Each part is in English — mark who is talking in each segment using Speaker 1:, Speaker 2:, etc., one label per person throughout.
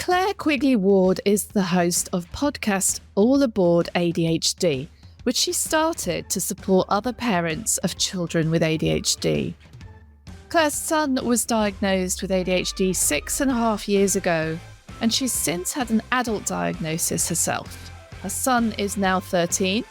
Speaker 1: Claire Quigley Ward is the host of podcast All Aboard ADHD, which she started to support other parents of children with ADHD. Claire's son was diagnosed with ADHD 6.5 years ago, and she's since had an adult diagnosis herself. Her son is now 13,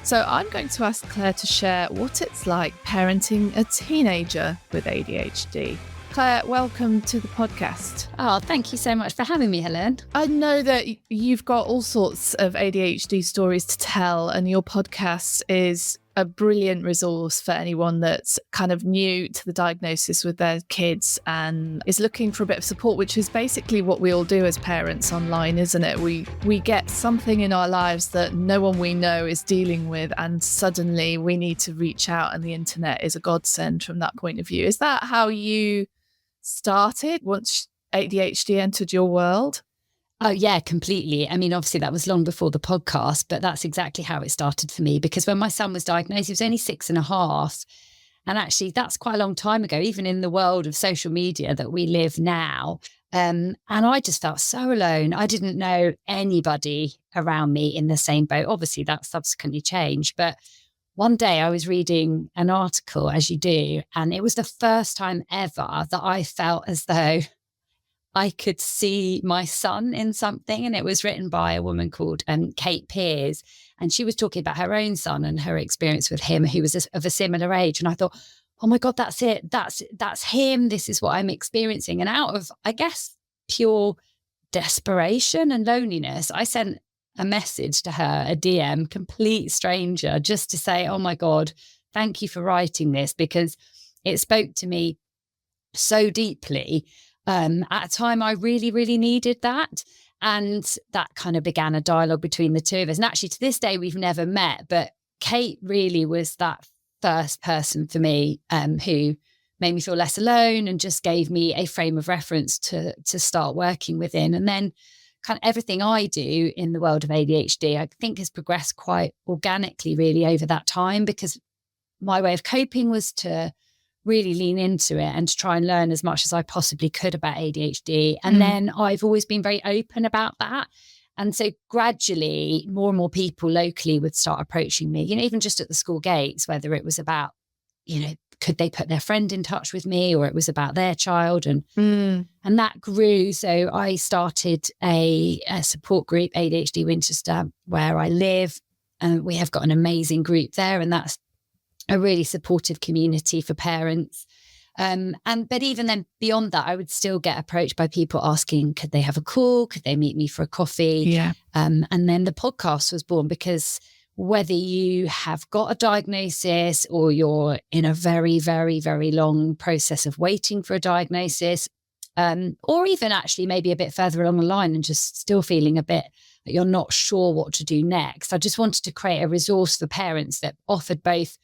Speaker 1: so I'm going to ask Claire to share what it's like parenting a teenager with ADHD. Claire, welcome to the podcast.
Speaker 2: Oh, thank you so much for having me, Helen.
Speaker 1: I know that you've got all sorts of ADHD stories to tell, and your podcast is a brilliant resource for anyone that's kind of new to the diagnosis with their kids and is looking for a bit of support, which is basically what we all do as parents online, isn't it? We get something in our lives that no one we know is dealing with, and suddenly we need to reach out, and the internet is a godsend from that point of view. Is that how you started once ADHD entered your world?
Speaker 2: Oh, yeah, completely. I mean, obviously that was long before the podcast, but that's exactly how it started for me, because when my son was diagnosed, he was only 6.5. And actually, that's quite a long time ago, even in the world of social media that we live now. And I just felt so alone. I didn't know anybody around me in the same boat. Obviously, that subsequently changed. But one day I was reading an article, as you do, and it was the first time ever that I felt as though I could see my son in something. And it was written by a woman called Kate Pearce. And she was talking about her own son and her experience with him, who was of a similar age. And I thought, oh my God, that's it. That's him. This is what I'm experiencing. And out of, I guess, pure desperation and loneliness, I sent a message to her, a DM, complete stranger, just to say, oh my God, thank you for writing this, because it spoke to me so deeply. At a time I really, really needed that. And that kind of began a dialogue between the two of us. And actually, to this day, we've never met. But Kate really was that first person for me who made me feel less alone and just gave me a frame of reference to start working within. And then kind of everything I do in the world of ADHD, I think has progressed quite organically, really, over that time, because my way of coping was to really lean into it and to try and learn as much as I possibly could about ADHD. And then I've always been very open about that. And so gradually more and more people locally would start approaching me, even just at the school gates, whether it was about, could they put their friend in touch with me, or it was about their child. And that grew. So I started a support group, ADHD Winchester, where I live. And we have got an amazing group there. And that's a really supportive community for parents. But even then, beyond that, I would still get approached by people asking, could they have a call? Could they meet me for a coffee?
Speaker 1: Yeah.
Speaker 2: And then the podcast was born, because whether you have got a diagnosis or you're in a very, very, very long process of waiting for a diagnosis, or even actually maybe a bit further along the line and just still feeling a bit that you're not sure what to do next, I just wanted to create a resource for parents that offered both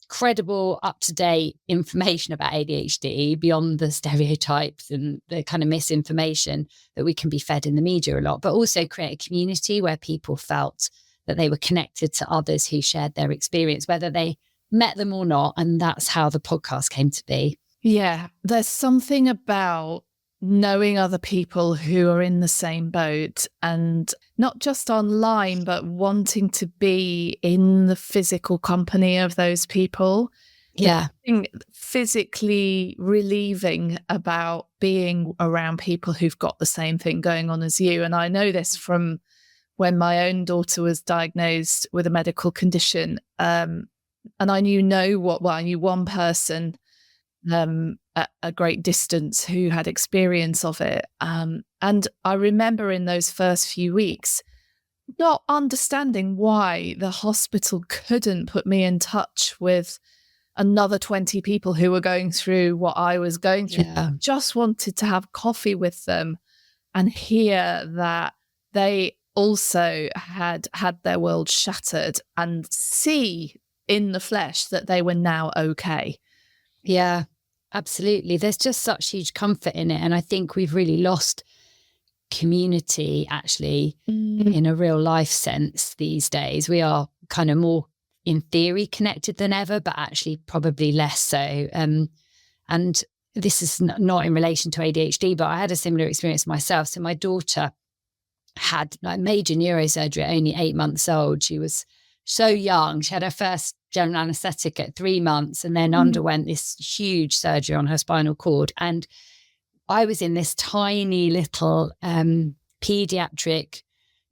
Speaker 2: credible, up-to-date information about ADHD beyond the stereotypes and the kind of misinformation that we can be fed in the media a lot, but also create a community where people felt that they were connected to others who shared their experience, whether they met them or not. And that's how the podcast came to be.
Speaker 1: Yeah, there's something about knowing other people who are in the same boat, and not just online, but wanting to be in the physical company of those people.
Speaker 2: Yeah.
Speaker 1: Physically relieving about being around people who've got the same thing going on as you. And I know this from when my own daughter was diagnosed with a medical condition. And I knew I knew one person at a great distance who had experience of it. And I remember in those first few weeks not understanding why the hospital couldn't put me in touch with another 20 people who were going through what I was going through.
Speaker 2: Yeah.
Speaker 1: Just wanted to have coffee with them and hear that they also had their world shattered, and see in the flesh that they were now okay.
Speaker 2: Yeah, absolutely. There's just such huge comfort in it. And I think we've really lost community, actually, in a real life sense these days. We are kind of more, in theory, connected than ever, but actually probably less so. And this is not in relation to ADHD, but I had a similar experience myself. So my daughter had like major neurosurgery at only 8 months old. She was so young. She had her first general anaesthetic at 3 months and then underwent this huge surgery on her spinal cord. And I was in this tiny little pediatric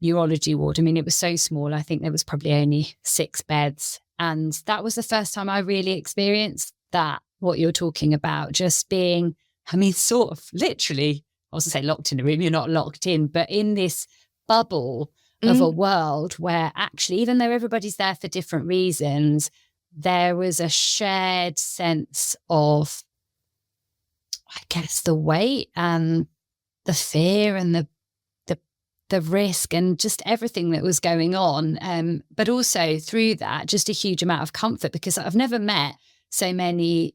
Speaker 2: neurology ward. I mean, it was so small. I think there was probably only 6 beds. And that was the first time I really experienced that, what you're talking about, just being, I mean, sort of literally, I was going to say locked in a room, you're not locked in, but in this bubble of a world where actually, even though everybody's there for different reasons, there was a shared sense of, I guess, the weight and the fear and the risk and just everything that was going on. But also through that, just a huge amount of comfort, because I've never met so many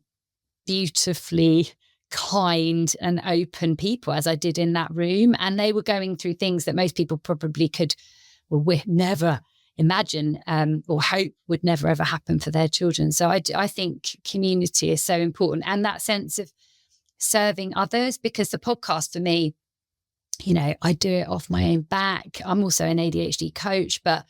Speaker 2: beautifully kind and open people as I did in that room. And they were going through things that most people probably would never imagine or hope would never ever happen for their children. So I think community is so important, and that sense of serving others, because the podcast for me, you know, I do it off my own back. I'm also an ADHD coach, but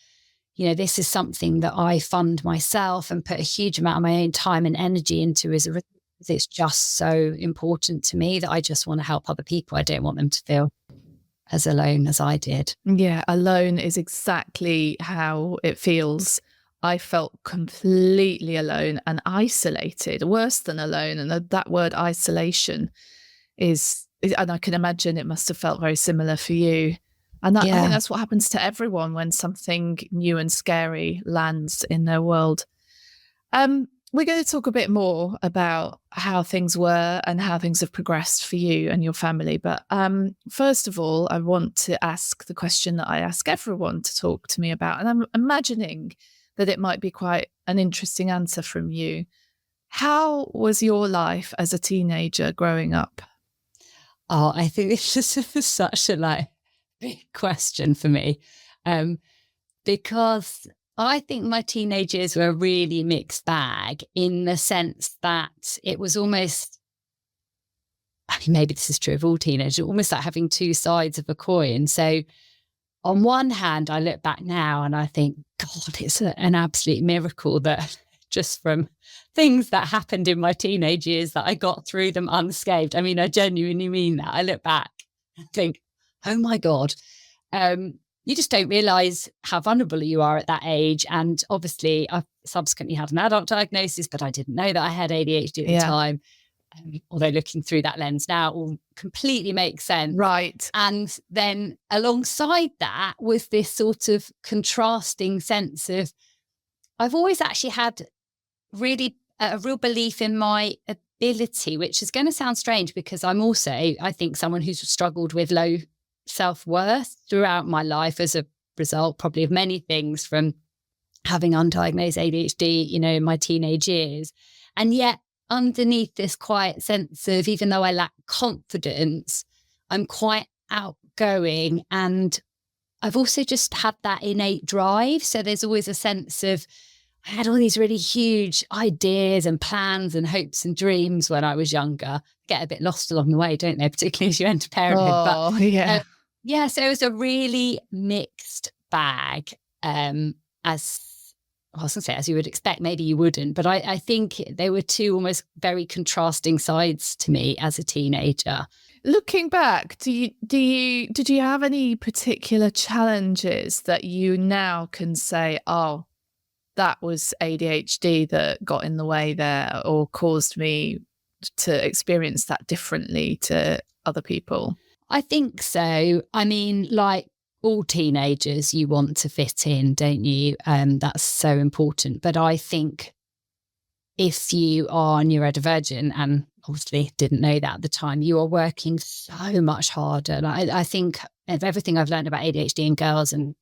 Speaker 2: you know, this is something that I fund myself and put a huge amount of my own time and energy into as a result. It's just so important to me that I just want to help other people. I don't want them to feel as alone as I did.
Speaker 1: Yeah, alone is exactly how it feels. I felt completely alone and isolated, worse than alone. And that word isolation is, and I can imagine it must have felt very similar for you. And I think that's what happens to everyone when something new and scary lands in their world. We're going to talk a bit more about how things were and how things have progressed for you and your family. But first of all, I want to ask the question that I ask everyone to talk to me about. And I'm imagining that it might be quite an interesting answer from you. How was your life as a teenager growing up?
Speaker 2: Oh, I think this is such a big question for me, because I think my teenage years were a really mixed bag, in the sense that it was almost, I mean, maybe this is true of all teenagers, almost like having two sides of a coin. So on one hand, I look back now and I think, God, it's an absolute miracle that just from things that happened in my teenage years that I got through them unscathed. I mean, I genuinely mean that. I look back and think, oh my God. You just don't realise how vulnerable you are at that age. And obviously, I've subsequently had an adult diagnosis, but I didn't know that I had ADHD at the time. Although looking through that lens now, it all completely makes sense.
Speaker 1: Right.
Speaker 2: And then alongside that was this sort of contrasting sense of, I've always actually had really a real belief in my ability, which is going to sound strange because I'm also, I think, someone who's struggled with low self-worth throughout my life as a result probably of many things, from having undiagnosed ADHD, you know, in my teenage years. And yet underneath this quiet sense of, even though I lack confidence, I'm quite outgoing, and I've also just had that innate drive. So there's always a sense of, I had all these really huge ideas and plans and hopes and dreams when I was younger. Get a bit lost along the way, don't they? Particularly as you enter parenthood. So it was a really mixed bag, as I was going to say, as you would expect. Maybe you wouldn't, but I think there were two almost very contrasting sides to me as a teenager.
Speaker 1: Looking back, did you have any particular challenges that you now can say, oh, that was ADHD that got in the way there, or caused me to experience that differently to other people?
Speaker 2: I think so. I mean, like all teenagers, you want to fit in, don't you? That's so important. But I think if you are neurodivergent, and obviously didn't know that at the time, you are working so much harder. And I think of everything I've learned about ADHD in girls, and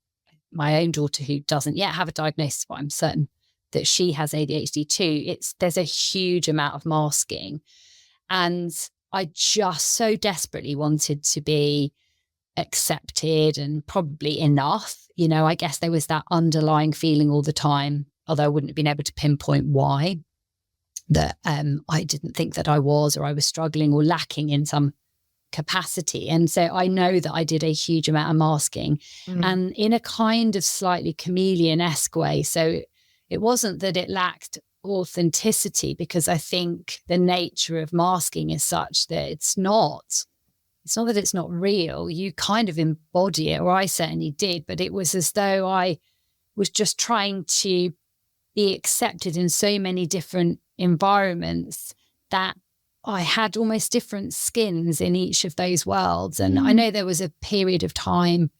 Speaker 2: my own daughter who doesn't yet have a diagnosis, but I'm certain that she has ADHD too, there's a huge amount of masking. And I just so desperately wanted to be accepted and probably enough. You know, I guess there was that underlying feeling all the time, although I wouldn't have been able to pinpoint why, that I didn't think that I was, or I was struggling or lacking in some capacity. And so I know that I did a huge amount of masking, and in a kind of slightly chameleon-esque way. So it wasn't that it lacked authenticity, because I think the nature of masking is such that it's not that it's not real. You kind of embody it, or I certainly did, but it was as though I was just trying to be accepted in so many different environments that I had almost different skins in each of those worlds. And I know there was a period of time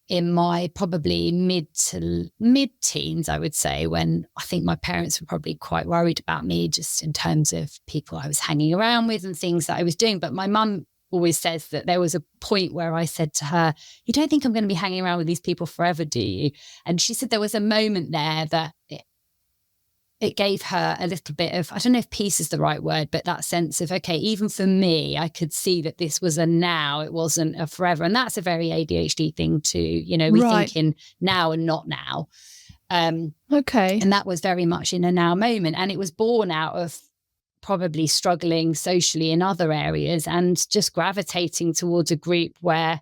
Speaker 2: in my probably mid-teens, I would say, when I think my parents were probably quite worried about me, just in terms of people I was hanging around with and things that I was doing. But my mum always says that there was a point where I said to her, "You don't think I'm going to be hanging around with these people forever, do you?" And she said there was a moment there that it gave her a little bit of, I don't know if peace is the right word, but that sense of, okay, even for me, I could see that this was a now, it wasn't a forever. And that's a very ADHD thing too. We think in now and not now.
Speaker 1: Okay.
Speaker 2: And that was very much in a now moment. And it was born out of probably struggling socially in other areas and just gravitating towards a group where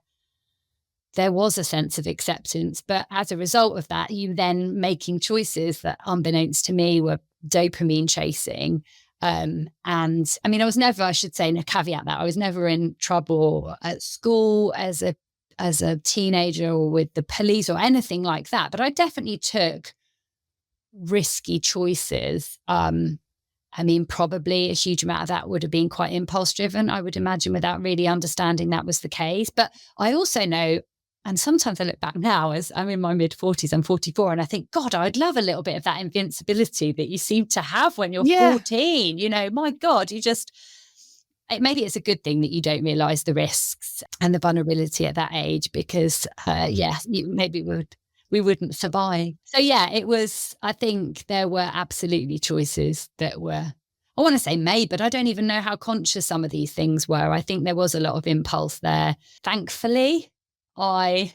Speaker 2: there was a sense of acceptance. But as a result of that, you then making choices that, unbeknownst to me, were dopamine chasing. And I mean, I should say, and a caveat that I was never in trouble at school as a teenager or with the police or anything like that. But I definitely took risky choices. I mean, probably a huge amount of that would have been quite impulse driven, I would imagine, without really understanding that was the case. But I also know, and sometimes I look back now, as I'm in my mid-40s, I'm 44, and I think, God, I'd love a little bit of that invincibility that you seem to have when you're 14. My God, maybe it's a good thing that you don't realise the risks and the vulnerability at that age, because, maybe we wouldn't survive. So, it was, I think there were absolutely choices that were, I want to say made, but I don't even know how conscious some of these things were. I think there was a lot of impulse there. Thankfully, I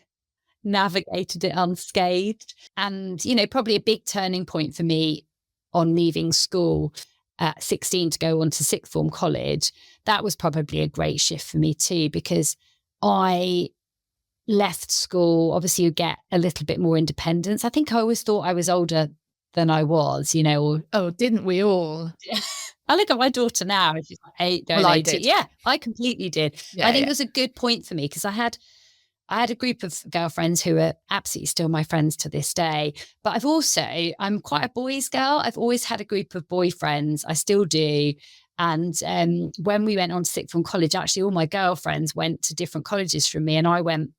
Speaker 2: navigated it unscathed. And, probably a big turning point for me on leaving school at 16 to go on to sixth form college, that was probably a great shift for me too, because I left school. Obviously, you get a little bit more independence. I think I always thought I was older than I was,
Speaker 1: Oh, didn't we all?
Speaker 2: I look at my daughter now, and she's like 8, going 18. I did. Yeah, I completely did. I think it was a good point for me, because I had a group of girlfriends who are absolutely still my friends to this day. But I'm quite a boys' girl. I've always had a group of boyfriends. I still do. And when we went on to sixth form college, actually all my girlfriends went to different colleges from me, and I went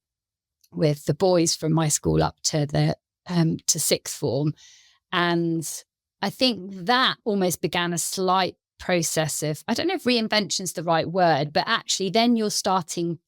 Speaker 2: with the boys from my school up to to sixth form. And I think that almost began a slight process of, I don't know if reinvention's the right word, but actually then you're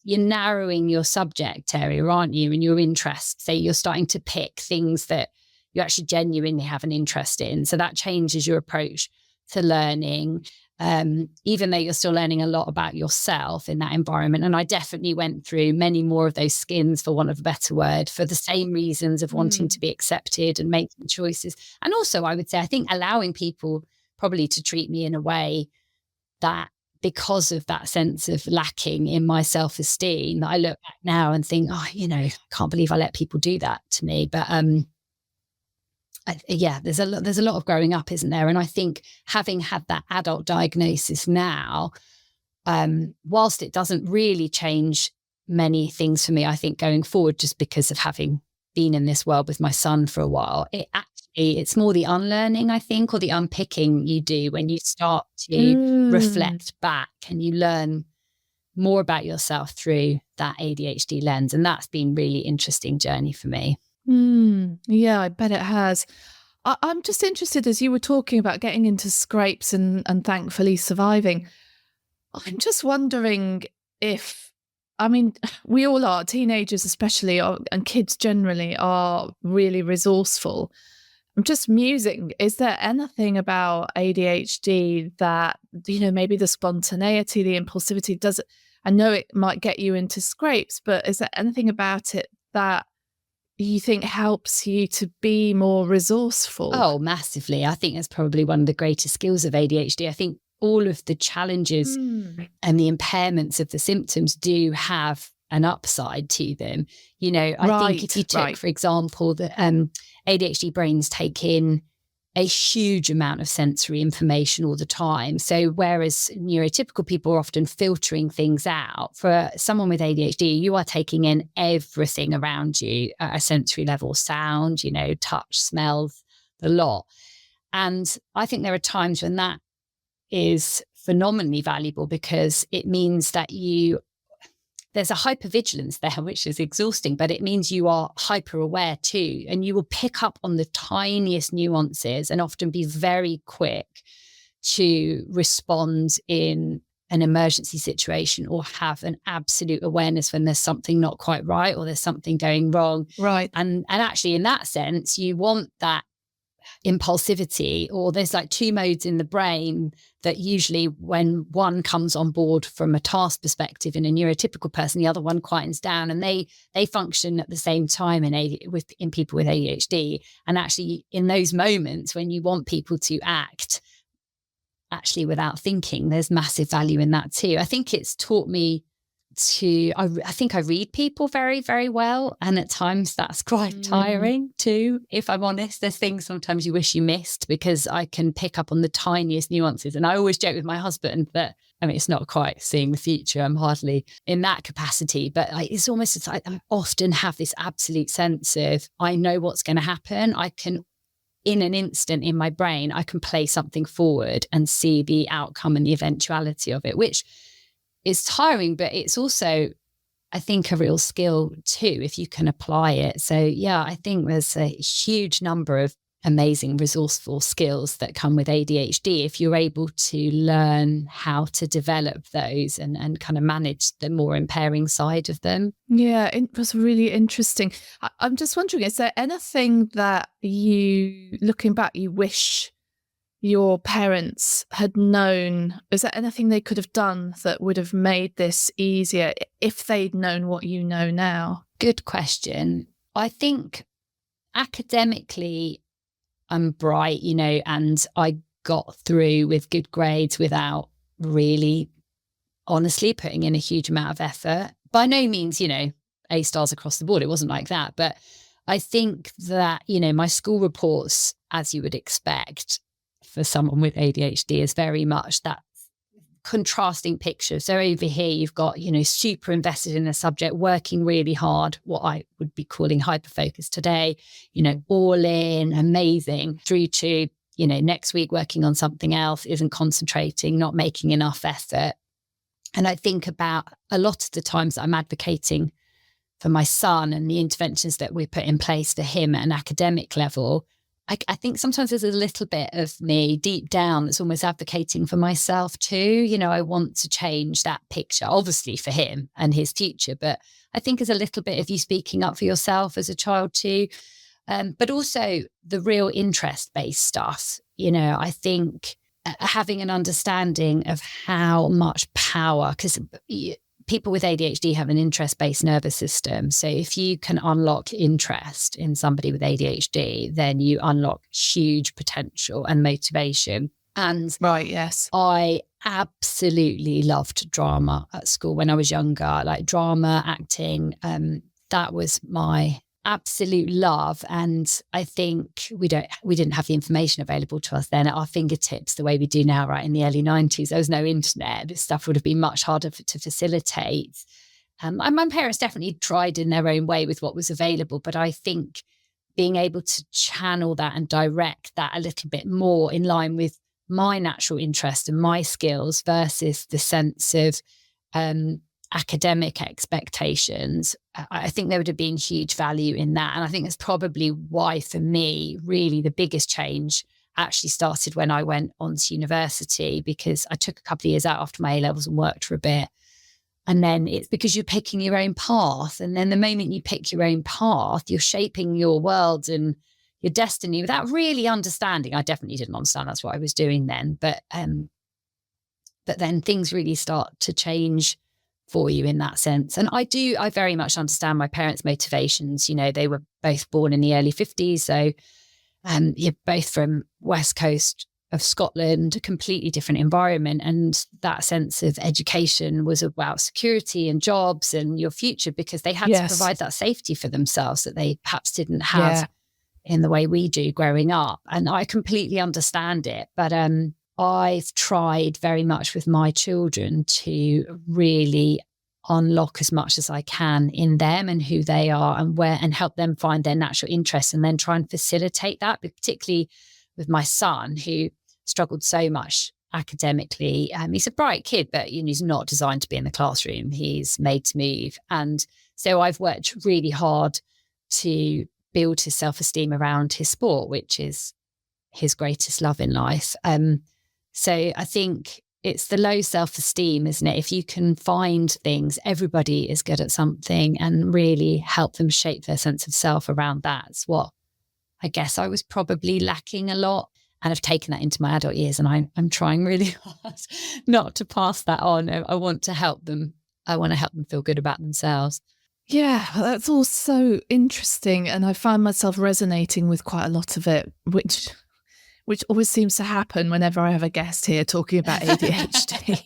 Speaker 2: narrowing your subject area, aren't you, and your interests. So you're starting to pick things that you actually genuinely have an interest in. So that changes your approach to learning, even though you're still learning a lot about yourself in that environment. And I definitely went through many more of those skins, for want of a better word, for the same reasons of wanting to be accepted and making choices. And also, I would say, I think allowing people probably to treat me in a way that, because of that sense of lacking in my self-esteem, that I look back now and think, I can't believe I let people do that to me. But there's a lot of growing up, isn't there? And I think having had that adult diagnosis now, whilst it doesn't really change many things for me, I think going forward, just because of having been in this world with my son for a while, it's more the unlearning, I think, or the unpicking you do when you start to reflect back and you learn more about yourself through that ADHD lens. And that's been really interesting journey for me.
Speaker 1: Yeah, I bet it has. I'm just interested, as you were talking about getting into scrapes and thankfully surviving, I'm just wondering if, we all are, teenagers especially, and kids generally, are really resourceful. I'm just musing, is there anything about ADHD that, maybe the spontaneity, the impulsivity, I know it might get you into scrapes, but is there anything about it that you think helps you to be more resourceful?
Speaker 2: Oh, massively. I think that's probably one of the greatest skills of ADHD. I think all of the challenges and the impairments of the symptoms do have an upside to them. You know, I think if you took, for example, the ADHD brains take in a huge amount of sensory information all the time. So whereas neurotypical people are often filtering things out, for someone with ADHD, you are taking in everything around you at a sensory level: sound, you know, touch, smells, the lot. And I think there are times when that is phenomenally valuable, because it means that there's a hypervigilance there, which is exhausting, but it means you are hyper aware too. And you will pick up on the tiniest nuances and often be very quick to respond in an emergency situation, or have an absolute awareness when there's something not quite right, or there's something going wrong.
Speaker 1: Right.
Speaker 2: And actually, in that sense, you want that impulsivity, or there's like two modes in the brain that usually, when one comes on board from a task perspective in a neurotypical person, the other one quietens down, and they function at the same time in people with ADHD. And actually, in those moments when you want people to act actually without thinking, there's massive value in that too. I think it's taught me I think I read people very, very well. And at times that's quite tiring too, if I'm honest. There's things sometimes you wish you missed, because I can pick up on the tiniest nuances. And I always joke with my husband that, I mean, it's not quite seeing the future. I'm hardly in that capacity, but it's almost like I often have this absolute sense of, I know what's going to happen. I can, in an instant in my brain, I can play something forward and see the outcome and the eventuality of it, which is tiring, but it's also, I think, a real skill too, if you can apply it. So yeah, I think there's a huge number of amazing resourceful skills that come with ADHD if you're able to learn how to develop those and kind of manage the more impairing side of them.
Speaker 1: Yeah, it was really interesting. I'm just wondering, is there anything that you, looking back, you wish your parents had known? Is there anything they could have done that would have made this easier if they'd known what you know now?
Speaker 2: Good question. I think academically, I'm bright, you know, and I got through with good grades without really, honestly, putting in a huge amount of effort. By no means, you know, A stars across the board. It wasn't like that. But I think that, you know, my school reports, as you would expect for someone with ADHD, is very much that contrasting picture. So over here, you've got, you know, super invested in a subject, working really hard, what I would be calling hyper-focused today, you know, all in, amazing, through to, you know, next week working on something else, isn't concentrating, not making enough effort. And I think about a lot of the times that I'm advocating for my son and the interventions that we put in place for him at an academic level, I think sometimes there's a little bit of me deep down that's almost advocating for myself too. You know, I want to change that picture, obviously for him and his future, but I think there's a little bit of you speaking up for yourself as a child too. But also the real interest-based stuff. You know, I think having an understanding of how much power, because people with ADHD have an interest-based nervous system. So if you can unlock interest in somebody with ADHD, then you unlock huge potential and motivation. And
Speaker 1: right, yes,
Speaker 2: I absolutely loved drama at school when I was younger, like drama, acting. That was my absolute love. And I think we didn't have the information available to us then at our fingertips the way we do now, right? In the early 90s, there was no internet. This stuff would have been much harder to facilitate. And my parents definitely tried in their own way with what was available, but I think being able to channel that and direct that a little bit more in line with my natural interest and my skills versus the sense of academic expectations, I think there would have been huge value in that. And I think that's probably why, for me, really the biggest change actually started when I went on to university, because I took a couple of years out after my A-levels and worked for a bit. And then it's because you're picking your own path. And then the moment you pick your own path, you're shaping your world and your destiny without really understanding. I definitely didn't understand that's what I was doing then. But then things really start to change for you in that sense. And I very much understand my parents' motivations. They were both born in the early 50s. So you're both from West Coast of Scotland, a completely different environment. And that sense of education was about security and jobs and your future, because they had to provide that safety for themselves that they perhaps didn't have in the way we do growing up. And I completely understand it. But I've tried very much with my children to really unlock as much as I can in them and who they are and help them find their natural interests, and then try and facilitate that, but particularly with my son, who struggled so much academically. He's a bright kid, but he's not designed to be in the classroom. He's made to move. And so I've worked really hard to build his self-esteem around his sport, which is his greatest love in life. So I think it's the low self-esteem, isn't it? If you can find things, everybody is good at something, and really help them shape their sense of self around that. It's what I guess I was probably lacking a lot, and I've taken that into my adult years, and I'm trying really hard not to pass that on. I want to help them. I want to help them feel good about themselves.
Speaker 1: Yeah, that's all so interesting. And I find myself resonating with quite a lot of it, which always seems to happen whenever I have a guest here talking about ADHD.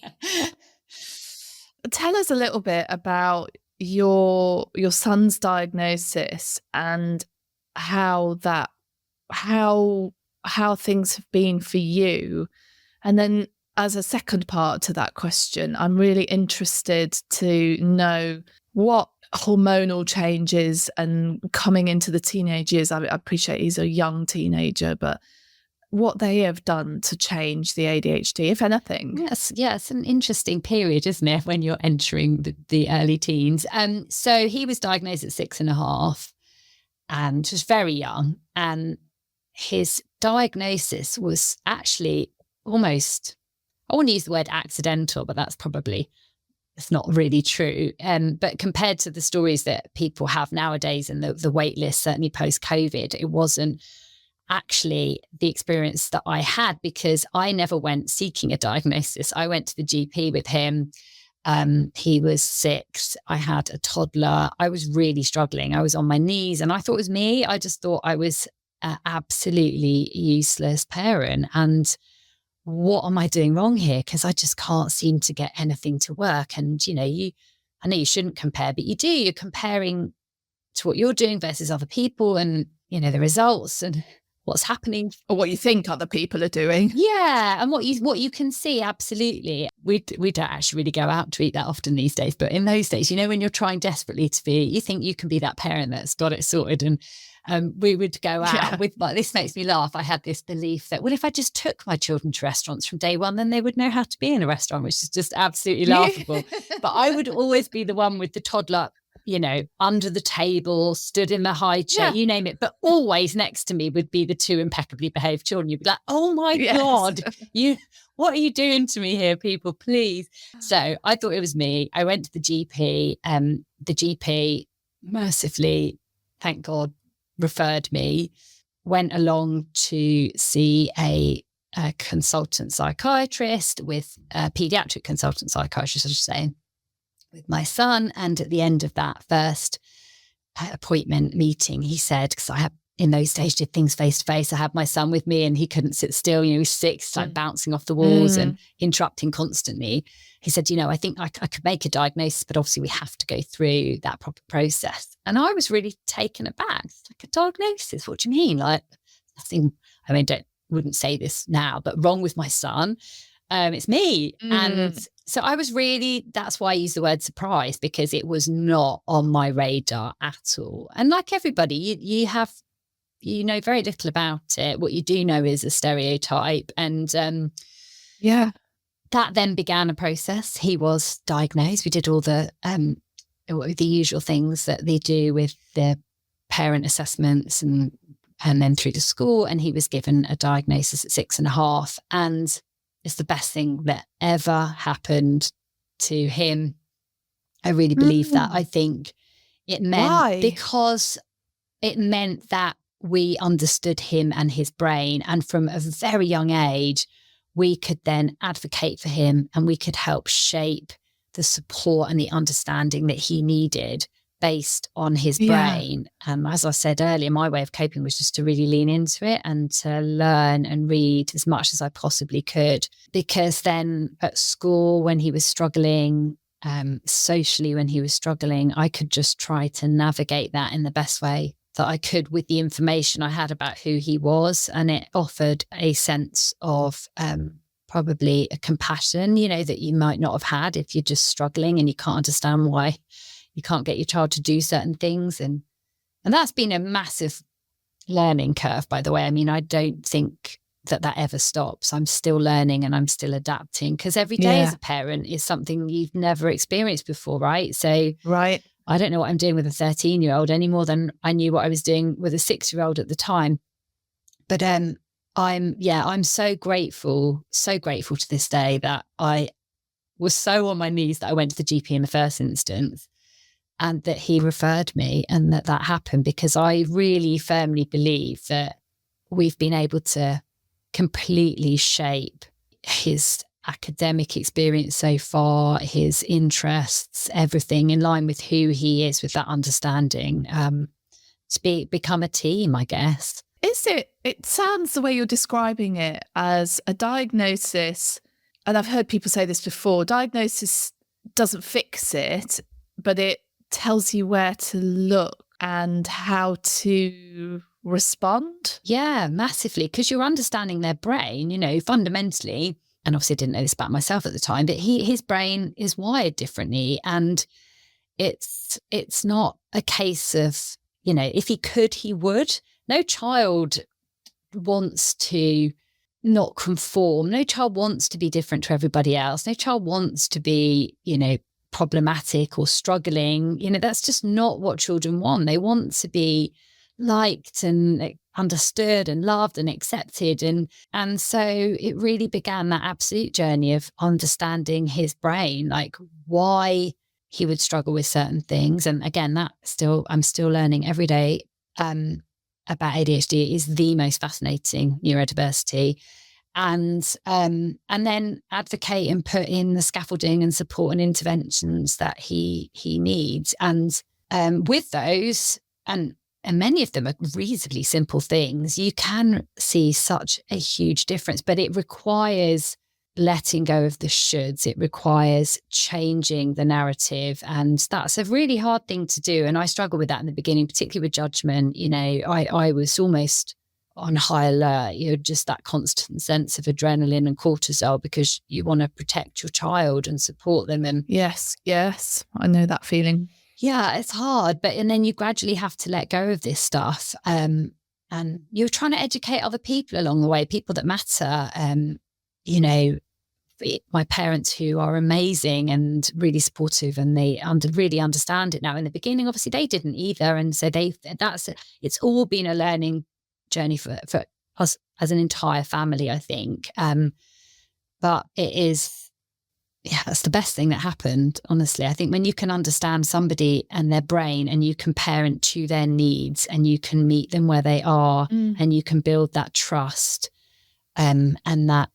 Speaker 1: Tell us a little bit about your son's diagnosis and how things have been for you. And then as a second part to that question, I'm really interested to know what hormonal changes and coming into the teenage years, I appreciate he's a young teenager, but what they have done to change the ADHD, if anything.
Speaker 2: Yes, it's an interesting period, isn't it, when you're entering the early teens. So he was diagnosed at 6.5 and was very young. And his diagnosis was actually almost, I want to use the word accidental, but it's not really true. But compared to the stories that people have nowadays and the wait list, certainly post-COVID, it wasn't actually the experience that I had, because I never went seeking a diagnosis. I went to the GP with him. He was 6. I had a toddler. I was really struggling. I was on my knees, and I thought it was me. I just thought I was an absolutely useless parent. And what am I doing wrong here? Because I just can't seem to get anything to work. And, I know you shouldn't compare, but you do. You're comparing to what you're doing versus other people, and, the results and what's happening,
Speaker 1: or what you think other people are doing.
Speaker 2: Yeah, and what you can see. Absolutely. We don't actually really go out to eat that often these days, but in those days, when you're trying desperately to be, you think you can be that parent that's got it sorted. And we would go out with, this makes me laugh. I had this belief that, well, if I just took my children to restaurants from day one, then they would know how to be in a restaurant, which is just absolutely laughable. But I would always be the one with the toddler, under the table, stood in the high chair, you name it. But always next to me would be the 2 impeccably behaved children. You'd be like, oh my God, what are you doing to me here, people, please? So I thought it was me. I went to the GP. The GP mercifully, thank God, referred me, went along to see a consultant psychiatrist, with a pediatric consultant psychiatrist, I should say, with my son. And at the end of that first appointment meeting, he said, because I had in those days did things face to face, I had my son with me and he couldn't sit still. He was 6, like bouncing off the walls and interrupting constantly. He said, I think I could make a diagnosis, but obviously we have to go through that proper process. And I was really taken aback. It's like, a diagnosis? What do you mean? Like, nothing, wouldn't say this now, but wrong with my son. It's me. And so I was really, that's why I use the word surprised, because it was not on my radar at all. And like everybody, you know very little about it. What you do know is a stereotype. And that then began a process. He was diagnosed. We did all the usual things that they do with the parent assessments and then through to school. And he was given a diagnosis at 6.5. And it's the best thing that ever happened to him. I really believe that. I think it meant because it meant that we understood him and his brain. And from a very young age, we could then advocate for him and we could help shape the support and the understanding that he needed based on his brain. As I said earlier, my way of coping was just to really lean into it and to learn and read as much as I possibly could. Because then at school, when he was struggling, socially, when he was struggling, I could just try to navigate that in the best way that I could with the information I had about who he was. And it offered a sense of probably a compassion, that you might not have had if you're just struggling and you can't understand why you can't get your child to do certain things. And that's been a massive learning curve, by the way. I mean, I don't think that ever stops. I'm still learning and I'm still adapting, because every day as a parent is something you've never experienced before, right? So I don't know what I'm doing with a 13-year-old any more than I knew what I was doing with a 6-year-old at the time. But I'm so grateful to this day that I was so on my knees that I went to the GP in the first instance, and that he referred me, and that happened, because I really firmly believe that we've been able to completely shape his academic experience so far, his interests, everything in line with who he is, with that understanding, to become a team, I guess.
Speaker 1: It sounds, the way you're describing it, as a diagnosis, and I've heard people say this before, diagnosis doesn't fix it, but it tells you where to look and how to respond.
Speaker 2: Yeah, massively, because you're understanding their brain, fundamentally. And obviously I didn't know this about myself at the time, but his brain is wired differently. And it's not a case of, if he could, he would. No child wants to not conform. No child wants to be different to everybody else. No child wants to be, problematic or struggling. That's just not what children want. They want to be liked and understood and loved and accepted. And so it really began that absolute journey of understanding his brain, like why he would struggle with certain things. And again, I'm still learning every day about ADHD. It is the most fascinating neurodiversity. And then advocate and put in the scaffolding and support and interventions that he needs. And with those, and many of them are reasonably simple things, you can see such a huge difference. But it requires letting go of the shoulds. It requires changing the narrative. And that's a really hard thing to do. And I struggled with that in the beginning, particularly with judgment. I was almost on high alert. Just that constant sense of adrenaline and cortisol, because you want to protect your child and support them. And
Speaker 1: yes, I know that feeling.
Speaker 2: Yeah, it's hard, and then you gradually have to let go of this stuff. And you're trying to educate other people along the way, people that matter. My parents, who are amazing and really supportive, and they really understand it now. In the beginning, obviously they didn't either. And so it's all been a learning journey for us as an entire family, I think. But it is, that's the best thing that happened, honestly. I think when you can understand somebody and their brain, and you can parent to their needs, and you can meet them where they are, and you can build that trust and that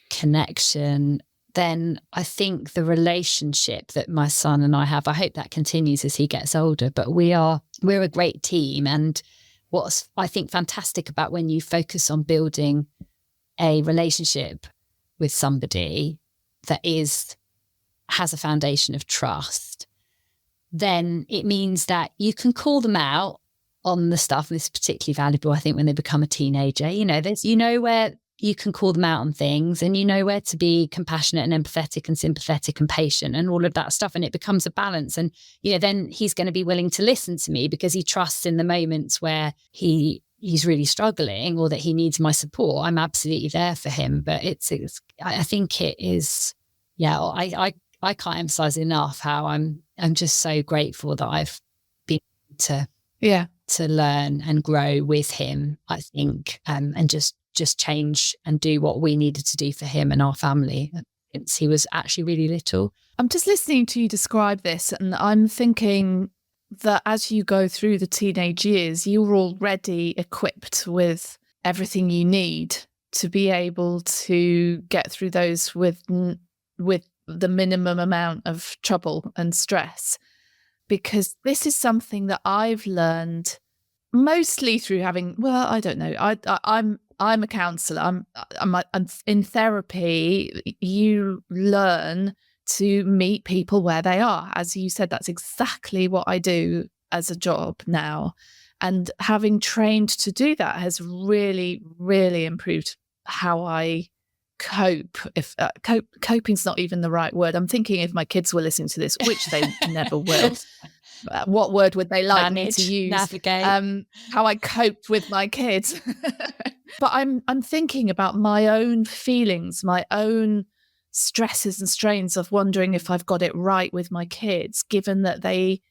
Speaker 2: connection, then I think the relationship that my son and I have, I hope that continues as he gets older. But we're a great team. And what's, I think, fantastic about when you focus on building a relationship with somebody that has a foundation of trust, then it means that you can call them out on the stuff. And this is particularly valuable, I think, when they become a teenager. Where you can call them out on things, and where to be compassionate and empathetic and sympathetic and patient and all of that stuff. And it becomes a balance. And, then he's going to be willing to listen to me, because he trusts in the moments where he's really struggling, or that he needs my support. I'm absolutely there for him. But I think it is, I can't emphasize enough how I'm just so grateful that I've been to learn and grow with him, I think, and just change and do what we needed to do for him and our family since he was actually really little.
Speaker 1: I'm just listening to you describe this, and I'm thinking that as you go through the teenage years, you're already equipped with everything you need to be able to get through those with the minimum amount of trouble and stress, because this is something that I've learned mostly through having, well, I don't know. I'm a counsellor. I'm in therapy. You learn to meet people where they are. As you said, that's exactly what I do as a job now. And having trained to do that has really, really improved how I cope. If coping's not even the right word. I'm thinking if my kids were listening to this, which they never will. What word would they like me to use?
Speaker 2: Navigate.
Speaker 1: How I coped with my kids. But I'm thinking about my own feelings, my own stresses and strains of wondering if I've got it right with my kids, given that they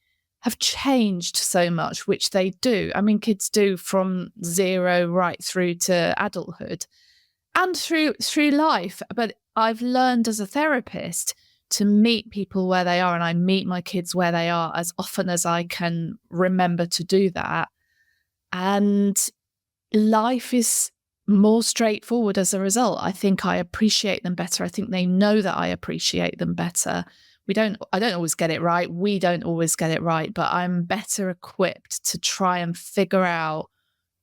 Speaker 1: have changed so much, which they do. I mean, kids do from 0 right through to adulthood and through life. But I've learned as a therapist to meet people where they are, and I meet my kids where they are as often as I can remember to do that. And life is more straightforward as a result. I think I appreciate them better. I think they know that I appreciate them better. I don't always get it right. We don't always get it right, but I'm better equipped to try and figure out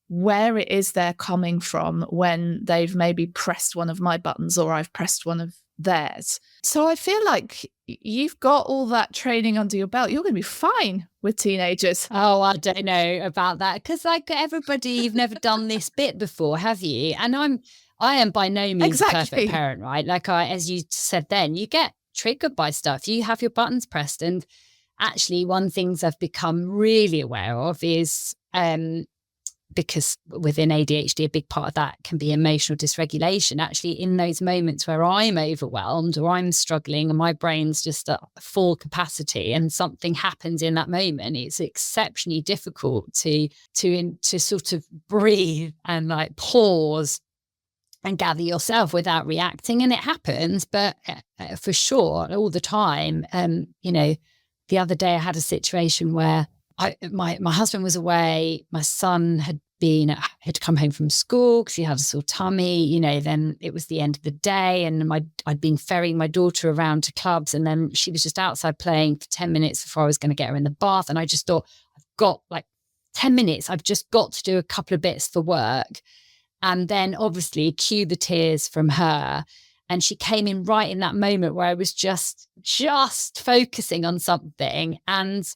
Speaker 1: where it is they're coming from when they've maybe pressed one of my buttons or I've pressed one of theirs. So I feel like you've got all that training under your belt. You're going to be fine with teenagers.
Speaker 2: Oh, I don't know about that, because like everybody, you've never done this bit before, have you? And I am by no means a perfect parent, right? Like as you said then, you get triggered by stuff. You have your buttons pressed. And actually one things I've become really aware of is because within ADHD, a big part of that can be emotional dysregulation. Actually, in those moments where I'm overwhelmed or I'm struggling and my brain's just at full capacity and something happens in that moment, it's exceptionally difficult to sort of breathe and like pause and gather yourself without reacting. And it happens, but for sure, all the time. The other day I had a situation where my husband was away. My son had come home from school because he had a sore tummy. Then it was the end of the day, and I'd been ferrying my daughter around to clubs, and then she was just outside playing for 10 minutes before I was going to get her in the bath. And I just thought, I've got like 10 minutes. I've just got to do a couple of bits for work. And then obviously cue the tears from her. And she came in right in that moment where I was just focusing on something. And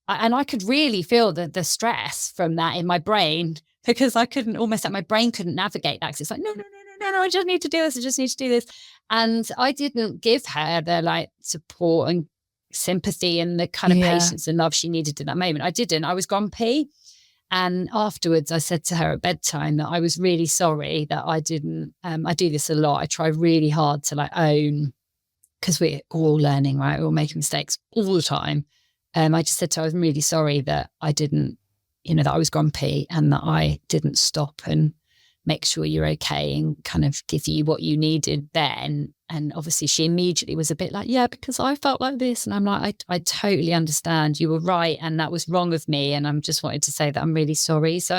Speaker 2: I could really feel the stress from that in my brain, because my brain couldn't navigate that. Because it's like, no, I just need to do this. I just need to do this. And I didn't give her the like support and sympathy and the kind of patience and love she needed in that moment. I didn't. I was grumpy. And afterwards I said to her at bedtime that I was really sorry that I didn't, I do this a lot. I try really hard to like own, because we're all learning, right? We're all making mistakes all the time. I just said to her, I was really sorry that I didn't, that I was grumpy and that I didn't stop and make sure you're okay and kind of give you what you needed then. And obviously she immediately was a bit like, yeah, because I felt like this. And I'm like, I totally understand. You were right. And that was wrong of me. And I'm just wanted to say that I'm really sorry. So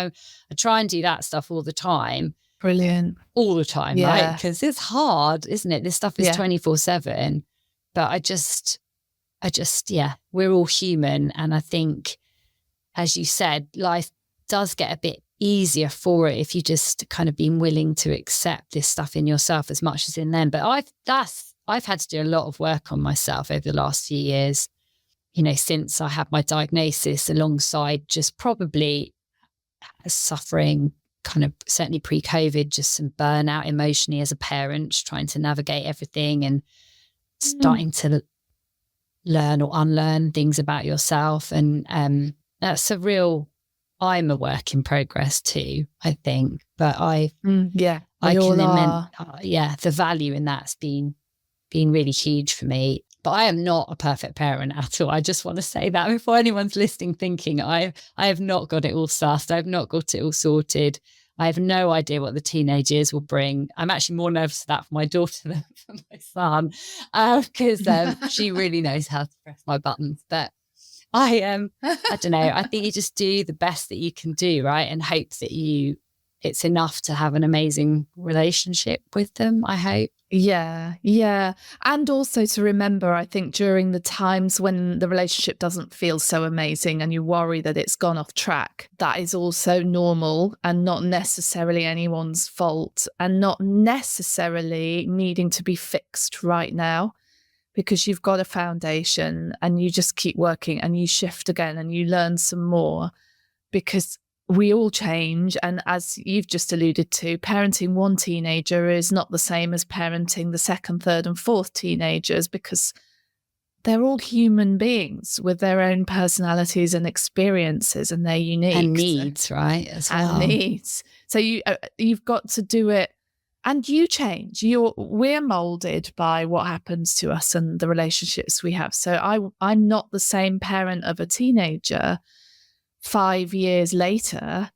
Speaker 2: I try and do that stuff all the time.
Speaker 1: Brilliant.
Speaker 2: All the time, right? Because it's hard, isn't it? This stuff is 24/7. But I just, we're all human. And I think, as you said, life does get a bit easier for it if you just kind of been willing to accept this stuff in yourself as much as in them. But I've had to do a lot of work on myself over the last few years, since I had my diagnosis, alongside just probably suffering kind of certainly pre-COVID, just some burnout emotionally as a parent, just trying to navigate everything and starting to learn or unlearn things about yourself. And that's I'm a work in progress too, I think. But I can the value in that's been really huge for me. But I am not a perfect parent at all. I just want to say that before anyone's listening thinking I have not got it all sussed. I've not got it all sorted. I have no idea what the teenage years will bring. I'm actually more nervous for that for my daughter than for my son, because she really knows how to press my buttons. But I don't know. I think you just do the best that you can do, right? And hope that you it's enough to have an amazing relationship with them, I hope.
Speaker 1: Yeah. And also to remember, I think during the times when the relationship doesn't feel so amazing and you worry that it's gone off track, that is also normal and not necessarily anyone's fault and not necessarily needing to be fixed right now, because you've got a foundation and you just keep working and you shift again and you learn some more, because we all change. And as you've just alluded to, parenting one teenager is not the same as parenting the second, third and fourth teenagers, because they're all human beings with their own personalities and experiences, and they're unique.
Speaker 2: And needs, right? As well.
Speaker 1: And needs. So you've got to do it, and you change. We're molded by what happens to us and the relationships we have. So I'm not the same parent of a teenager 5 years later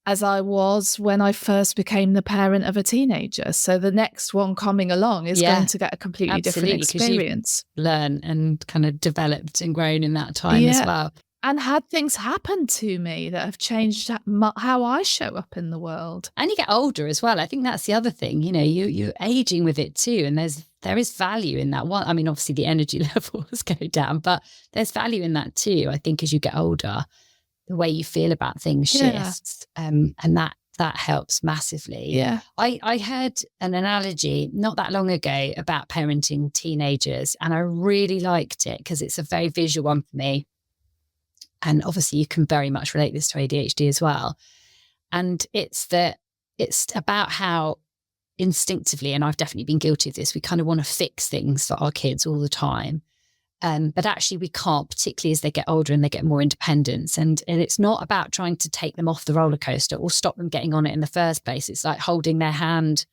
Speaker 1: as I was when I first became the parent of a teenager. So the next one coming along is going to get a completely different experience.
Speaker 2: Learn and kind of developed and grown in that time as well.
Speaker 1: And had things happen to me that have changed how I show up in the world.
Speaker 2: And you get older as well. I think that's the other thing. You know, you're aging with it too. And there is value in that one. I mean, obviously the energy levels go down, but there's value in that too. I think as you get older, the way you feel about things shifts, and that helps massively.
Speaker 1: Yeah,
Speaker 2: I heard an analogy not that long ago about parenting teenagers, and I really liked it because it's a very visual one for me. And obviously, you can very much relate this to ADHD as well. And it's about how instinctively, and I've definitely been guilty of this, we kind of want to fix things for our kids all the time. But actually we can't, particularly as they get older and they get more independence. And it's not about trying to take them off the roller coaster or stop them getting on it in the first place. It's like holding their hand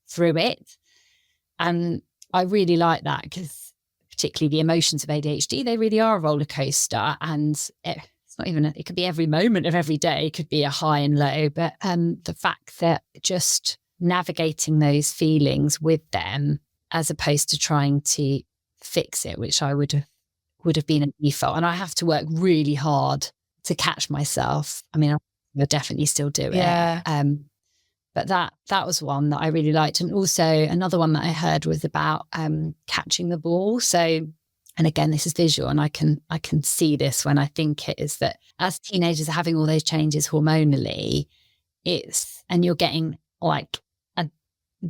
Speaker 2: through it. And I really like that, because particularly the emotions of ADHD, they really are a roller coaster. And it's not even, it could be every moment of every day. It could be a high and low. But the fact that just navigating those feelings with them, as opposed to trying to fix it, which I would have been a default. And I have to work really hard to catch myself. I mean, I definitely still do it. But that was one that I really liked. And also another one that I heard was about catching the ball. So, and again, this is visual, and I can see this when I think it, is that as teenagers are having all those changes hormonally, and you're getting like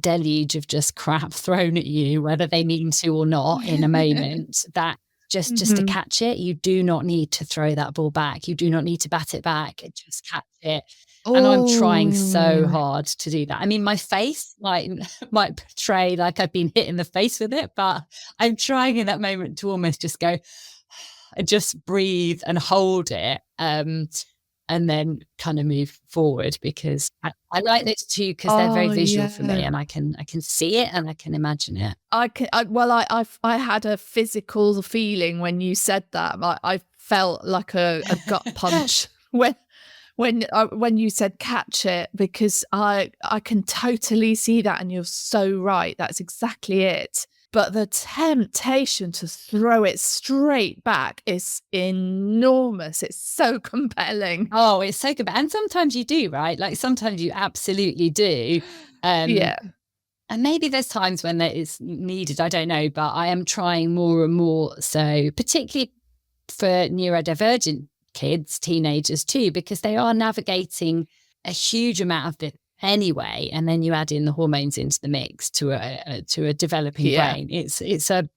Speaker 2: deluge of just crap thrown at you, whether they mean to or not, in a moment, that just to catch it, you do not need to throw that ball back. You do not need to bat it back. Just catch it. And I'm trying so hard to do that. I mean, my face might portray like I've been hit in the face with it, but I'm trying in that moment to almost just go and just breathe and hold it. And then kind of move forward, because I like those two because they're very visual for me, and I can see it and I can imagine it.
Speaker 1: I had a physical feeling when you said that. I felt like a gut punch when you said catch it, because I can totally see that, and you're so right. That's exactly it. But the temptation to throw it straight back is enormous. It's so compelling.
Speaker 2: Oh, it's so good. And sometimes you do, right? Like sometimes you absolutely do. And maybe there's times when that is needed. I don't know. But I am trying more and more. So particularly for neurodivergent kids, teenagers too, because they are navigating a huge amount of this anyway, and then you add in the hormones into the mix to a developing brain. It's a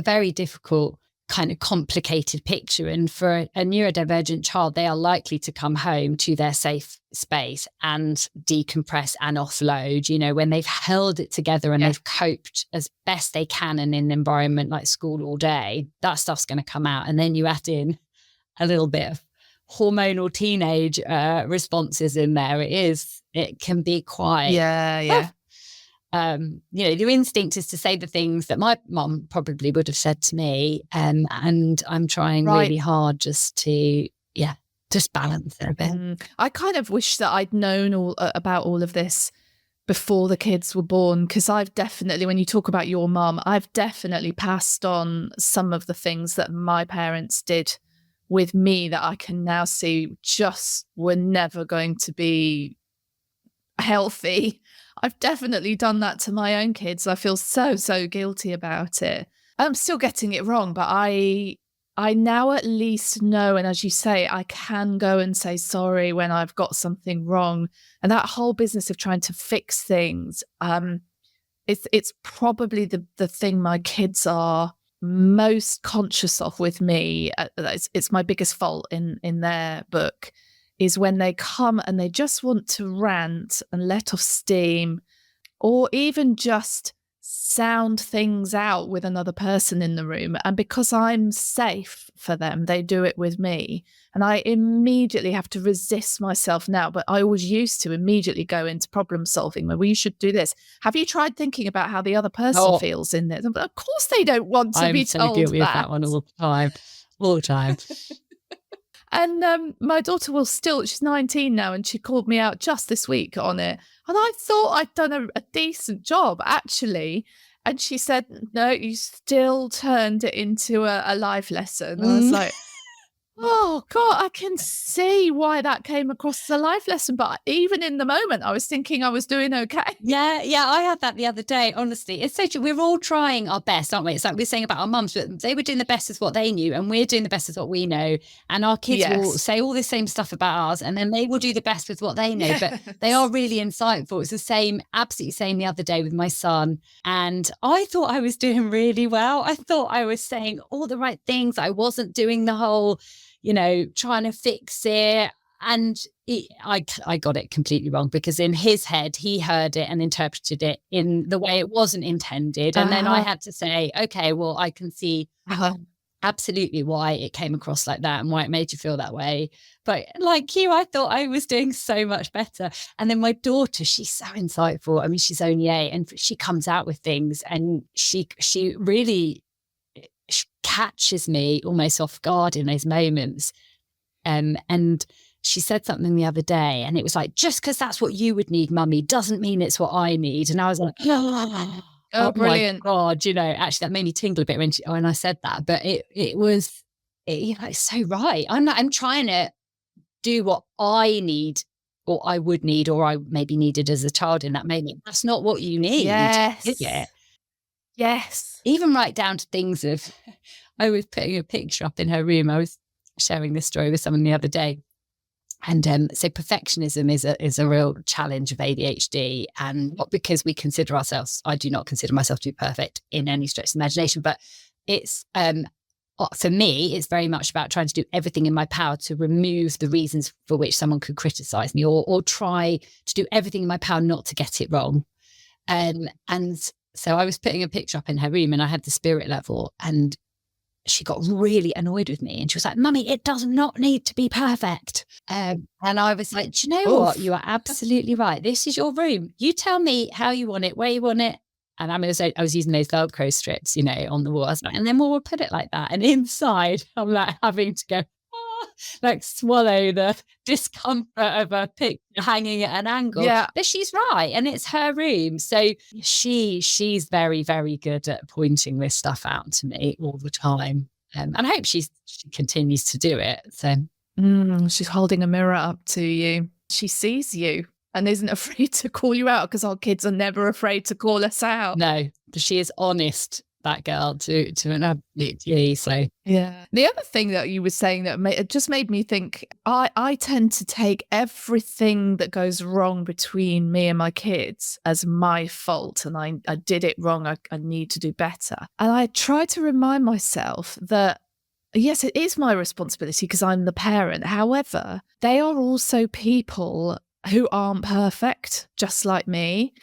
Speaker 2: very difficult, kind of complicated picture. And for a neurodivergent child, they are likely to come home to their safe space and decompress and offload, you know, when they've held it together and they've coped as best they can in an environment like school all day. That stuff's going to come out. And then you add in a little bit of hormonal teenage responses in there. It can be quite you know, your instinct is to say the things that my mum probably would have said to me, and I'm trying really hard just to just balance it a bit.
Speaker 1: I kind of wish that I'd known about all of this before the kids were born, because I've definitely, when you talk about your mum, I've definitely passed on some of the things that my parents did with me that I can now see just were never going to be healthy. I've definitely done that to my own kids. I feel so guilty about it. I'm still getting it wrong, but I now at least know, and as you say, I can go and say sorry when I've got something wrong. And that whole business of trying to fix things, it's probably the thing my kids are most conscious of with me. It's my biggest fault in their book, is when they come and they just want to rant and let off steam, or even just sound things out with another person in the room. And because I'm safe for them, they do it with me. And I immediately have to resist myself now, but I always used to immediately go into problem solving, where we should do this. Have you tried thinking about how the other person feels in this? Of course they don't want to be told that. I'm so
Speaker 2: guilty of that one all the time.
Speaker 1: And my daughter she's 19 now, and she called me out just this week on it. And I thought I'd done a decent job, actually. And she said, no, you still turned it into a life lesson. I was like, oh, God, I can see why that came across as a life lesson. But even in the moment, I was thinking I was doing okay.
Speaker 2: Yeah, I had that the other day, honestly. It's so true. We're all trying our best, aren't we? It's like we're saying about our mums, but they were doing the best with what they knew, and we're doing the best with what we know. And our kids will say all the same stuff about ours, and then they will do the best with what they know. But they are really insightful. It's the same, absolutely same the other day with my son. And I thought I was doing really well. I thought I was saying all the right things. I wasn't doing the whole, trying to fix it. And I got it completely wrong, because in his head, he heard it and interpreted it in the way it wasn't intended. And then I had to say, okay, well, I can see absolutely why it came across like that and why it made you feel that way. But like you, I thought I was doing so much better. And then my daughter, she's so insightful. I mean, she's only 8, and she comes out with things, and she really catches me almost off guard in those moments. And she said something the other day, and it was like, just because that's what you would need, Mummy, doesn't mean it's what I need. And I was like, oh
Speaker 1: brilliant.
Speaker 2: My God, actually that made me tingle a bit when I said that, but it was, it's so right. I'm trying to do what I need, or I would need, or I maybe needed as a child in that moment. That's not what you need.
Speaker 1: Yes.
Speaker 2: Even right down to things of, I was putting a picture up in her room. I was sharing this story with someone the other day. And so perfectionism is a real challenge of ADHD, and not because we consider ourselves, I do not consider myself to be perfect in any stretch of the imagination, but it's, for me, it's very much about trying to do everything in my power to remove the reasons for which someone could criticize me, or try to do everything in my power not to get it wrong. And so I was putting a picture up in her room, and I had the spirit level, and she got really annoyed with me, and she was like, Mummy, it does not need to be perfect. And I was like, do you know what? You are absolutely right. This is your room. You tell me how you want it, where you want it. And I was using those Velcro strips, on the wall. I was like, and then we'll put it like that. And inside, I'm like having to go, like swallow the discomfort of a picture hanging at an angle.
Speaker 1: Yeah.
Speaker 2: But she's right, and it's her room. So she's very, very good at pointing this stuff out to me all the time. And I hope she continues to do it. So
Speaker 1: she's holding a mirror up to you. She sees you and isn't afraid to call you out, because our kids are never afraid to call us out.
Speaker 2: No, but she is honest, that girl, to an absolute G. So
Speaker 1: yeah. The other thing that you were saying that it just made me think, I tend to take everything that goes wrong between me and my kids as my fault, and I did it wrong. I need to do better. And I try to remind myself that, yes, it is my responsibility because I'm the parent. However, they are also people who aren't perfect, just like me,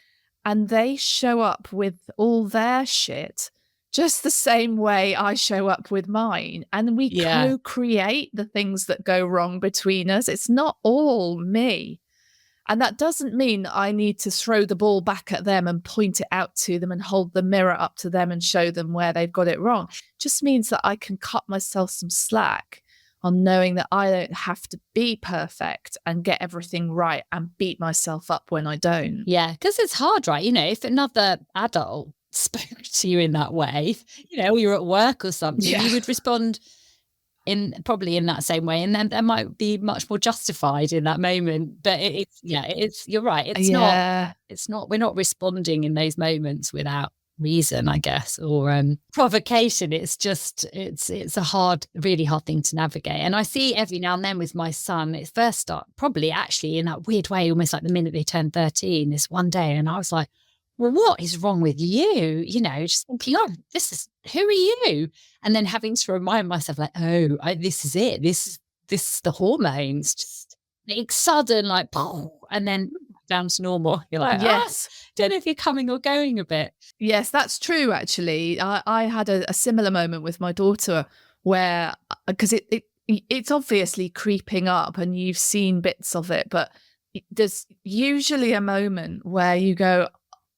Speaker 1: and they show up with all their shit just the same way I show up with mine. And we co-create the things that go wrong between us. It's not all me. And that doesn't mean that I need to throw the ball back at them and point it out to them and hold the mirror up to them and show them where they've got it wrong. It just means that I can cut myself some slack on knowing that I don't have to be perfect and get everything right and beat myself up when I don't.
Speaker 2: Yeah, because it's hard, right? If another adult spoke to you in that way, or you're at work or something, you would respond, probably in that same way, and then that might be much more justified in that moment. But it's you're right. It's not. We're not responding in those moments without reason, I guess, or provocation. It's just it's a really hard thing to navigate. And I see every now and then with my son, it first start probably actually in that weird way, almost like the minute they turned 13, this one day, and I was like, well, what is wrong with you? You know, just thinking, oh, who are you? And then having to remind myself, like, oh, this is it. This is the hormones, just like sudden, like, and then down to normal. You're like, yes, don't know if you're coming or going a bit.
Speaker 1: Yes, that's true. Actually, I had a similar moment with my daughter where, because it's obviously creeping up, and you've seen bits of it, but there's usually a moment where you go,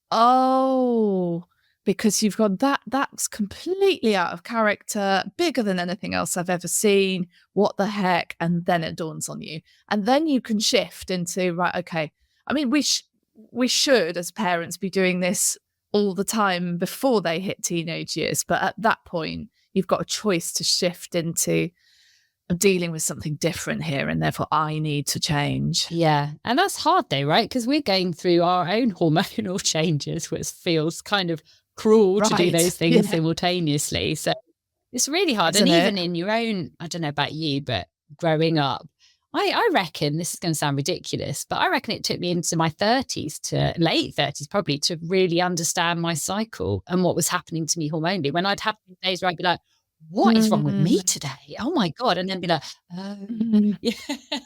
Speaker 1: oh, because you've got that's completely out of character, bigger than anything else I've ever seen. What the heck? And then it dawns on you. And then you can shift into, right, okay. I mean, we should, as parents, be doing this all the time before they hit teenage years. But at that point, you've got a choice to shift into dealing with something different here, and therefore I need to change.
Speaker 2: Yeah. And that's hard though, right? Because we're going through our own hormonal changes, which feels kind of cruel to do those things simultaneously. So it's really hard. Isn't and even in your own, I don't know about you, but growing up, I reckon, this is going to sound ridiculous, but I reckon it took me into my 30s to late 30s probably to really understand my cycle and what was happening to me hormonally. When I'd have days where I'd be like, what is wrong with me today? Oh my God. And then be like, oh. Yeah.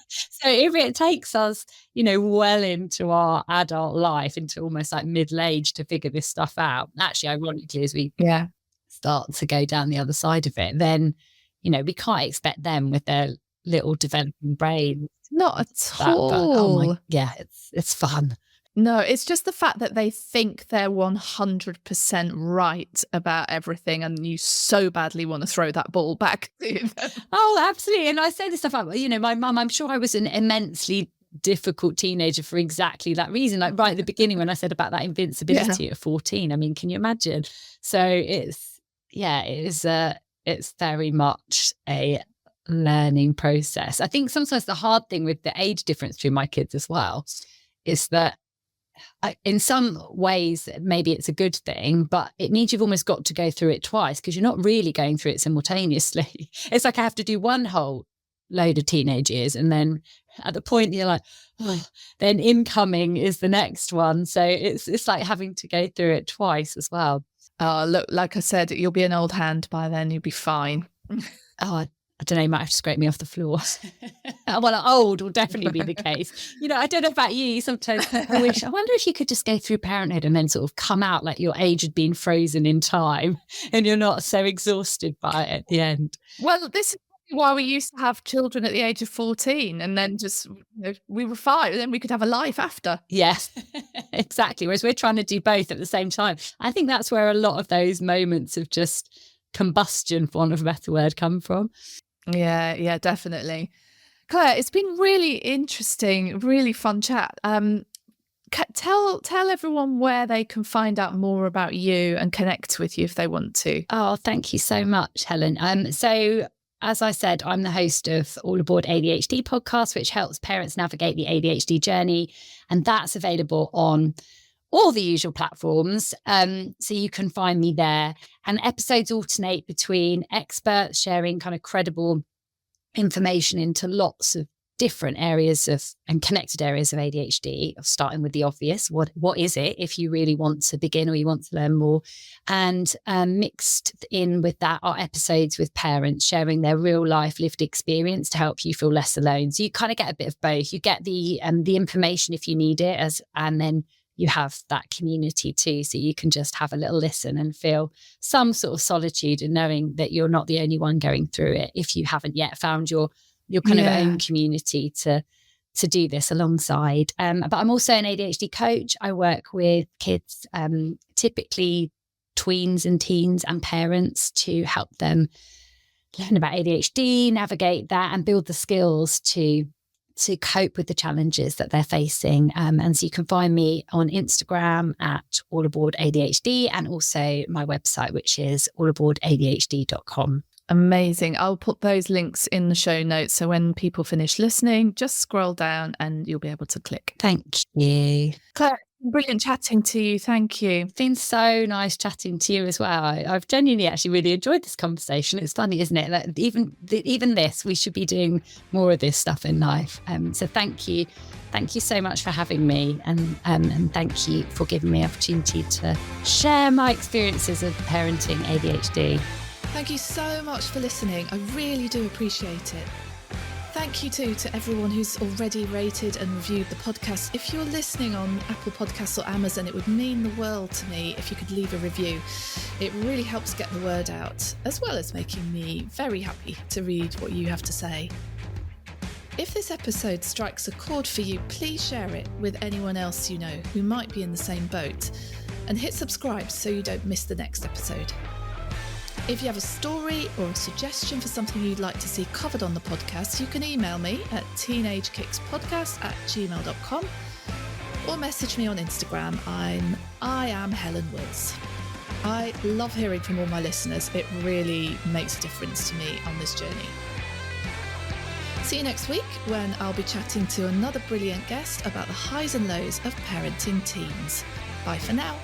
Speaker 2: So if it takes us, well into our adult life, into almost like middle age to figure this stuff out, actually, ironically, as we start to go down the other side of it, then, we can't expect them with their little developing brains.
Speaker 1: Not at all.
Speaker 2: It's fun.
Speaker 1: No, it's just the fact that they think they're 100% right about everything, and you so badly want to throw that ball back to them.
Speaker 2: Oh, absolutely. And I say this stuff about, my mum, I'm sure I was an immensely difficult teenager for exactly that reason. Like right at the beginning when I said about that invincibility at 14, I mean, can you imagine? So it's very much a learning process. I think sometimes the hard thing with the age difference between my kids as well is that in some ways, maybe it's a good thing, but it means you've almost got to go through it twice because you're not really going through it simultaneously. It's like I have to do one whole load of teenage years, and then at the point you're like, oh, then incoming is the next one. So it's like having to go through it twice as well.
Speaker 1: Oh, look, like I said, you'll be an old hand by then. You'll be fine.
Speaker 2: Oh, I don't know, you might have to scrape me off the floor. Well, old will definitely be the case. I don't know about you. Sometimes I wonder if you could just go through parenthood and then sort of come out like your age had been frozen in time and you're not so exhausted by it at the end.
Speaker 1: Well, this is why we used to have children at the age of 14 and then just, we were fine. And then we could have a life after.
Speaker 2: Yes, exactly. Whereas we're trying to do both at the same time. I think that's where a lot of those moments of just combustion, for want of a better word, come from.
Speaker 1: Yeah, definitely. Claire, it's been really interesting, really fun chat. Tell everyone where they can find out more about you and connect with you if they want to.
Speaker 2: Oh, thank you so much, Helen. So as I said, I'm the host of All Aboard ADHD podcast, which helps parents navigate the ADHD journey. And that's available on all the usual platforms. So you can find me there. And episodes alternate between experts sharing kind of credible information into lots of different areas and connected areas of ADHD, starting with the obvious. What is it if you really want to begin or you want to learn more? And mixed in with that are episodes with parents sharing their real life lived experience to help you feel less alone. So you kind of get a bit of both. You get the information if you need it, and then you have that community too. So you can just have a little listen and feel some sort of solitude in knowing that you're not the only one going through it if you haven't yet found your kind of own community to do this alongside. But I'm also an ADHD coach. I work with kids, typically tweens and teens and parents, to help them learn about ADHD, navigate that and build the skills to cope with the challenges that they're facing. And so you can find me on Instagram at All Aboard ADHD, and also my website, which is allaboardadhd.com.
Speaker 1: Amazing. I'll put those links in the show notes. So when people finish listening, just scroll down and you'll be able to click.
Speaker 2: Thank you.
Speaker 1: Claire, brilliant chatting to you. Thank you.
Speaker 2: It's been so nice chatting to you as well. I've genuinely actually really enjoyed this conversation. It's funny, isn't it? Like even this, we should be doing more of this stuff in life. So thank you. Thank you so much for having me, and thank you for giving me the opportunity to share my experiences of parenting ADHD.
Speaker 1: Thank you so much for listening. I really do appreciate it. Thank you too to everyone who's already rated and reviewed the podcast. If you're listening on Apple Podcasts or Amazon, it would mean the world to me if you could leave a review. It really helps get the word out, as well as making me very happy to read what you have to say. If this episode strikes a chord for you, please share it with anyone else you know who might be in the same boat, and hit subscribe so you don't miss the next episode. If you have a story or a suggestion for something you'd like to see covered on the podcast, you can email me at teenagekickspodcast@gmail.com or message me on Instagram. I am Helen Wills. I love hearing from all my listeners. It really makes a difference to me on this journey. See you next week when I'll be chatting to another brilliant guest about the highs and lows of parenting teens. Bye for now.